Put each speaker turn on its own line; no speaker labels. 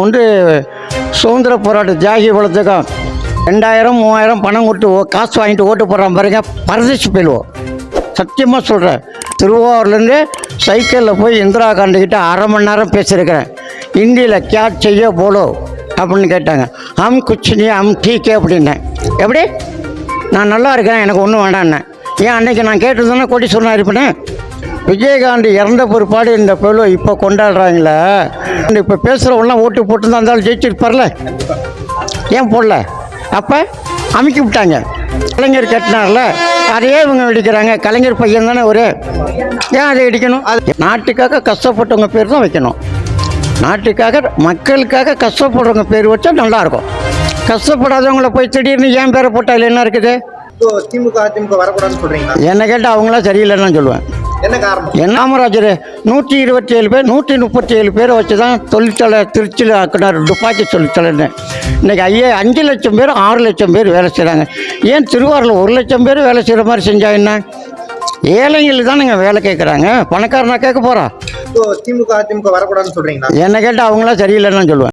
வந்து சுதந்திர போராட்ட தியாகி வளர்த்துக்கும் 2000 3000 பணம் கொடுத்து காசு வாங்கிட்டு ஓட்டு போடுறான் பாருங்க, பரதேசி போயிடுவோம். சத்தியமாக சொல்கிறேன். திருவாரூர்லேருந்து சைக்கிளில் போய் இந்திரா காந்தி கிட்ட அரை மணி நேரம் பேசியிருக்கிறேன். ஹிந்தியில் கியா செய்ய போலோ அப்படின்னு கேட்டாங்க. ஹம் குச்சினி ஹம் டீக்கே அப்படின்னேன். எப்படி நான் நல்லா இருக்கேன், எனக்கு ஒன்றும் வேண்டான்னேன். ஏன் அன்றைக்கி நான் கேட்டிருந்தேன்னா கோடீஸ்வரனாக இருப்பேனே. விஜயகாந்த் இறந்த பிற்பாடு இந்த பொருளை இப்போ கொண்டாடுறாங்களே, இப்போ பேசுகிறவங்களாம் ஓட்டு போட்டு தான் இருந்தாலும் ஜெயிச்சிருப்பார்ல, ஏன் போடல? அப்போ அமுக்கி விட்டாங்க. கலைஞர் கட்டினார்ல, அதையே இவங்க இடிக்கிறாங்க. கலைஞர் பையன் தானே ஒரு, ஏன் அதை இடிக்கணும்? அது நாட்டுக்காக கஷ்டப்பட்டவங்க பேர் தான் வைக்கணும். நாட்டுக்காக மக்களுக்காக கஷ்டப்படுறவங்க பேர் வச்சா நல்லாயிருக்கும். கஷ்டப்படாதவங்கள போய் திடீர்னு ஏன் பேரை போட்டால் என்ன இருக்குது?
திமுக அதிமுக வரக்கூடாதுன்னு சொல்றீங்களா?
என்ன கேட்டால் அவங்களாம் சரியில்லைன்னு நான் சொல்லுவேன்.
என்ன காரணம்?
என்ன காமராஜர் 127 பேர் 137 பேரை வச்சு தான் தொழிற்சாலை திருச்சியில் ஆக்கினார், துப்பாக்கி தொழிற்சாலைன்னு. இன்றைக்கி 5 லட்சம் பேர் 6 லட்சம் பேர் வேலை செய்கிறாங்க. ஏன் திருவாரூரில் 1 லட்சம் பேர் வேலை செய்கிற மாதிரி செஞ்சா என்ன? ஏழைங்களுக்கு தான் நீங்கள் வேலை கேட்குறாங்க, பணக்காரனா கேட்க போகிறா?
திமுக அதிமுக வரக்கூடாதுன்னு சொல்றீங்களா?
என்ன கேட்டால் அவங்களாம் சரியில்லைன்னு நான் சொல்லுவேன்.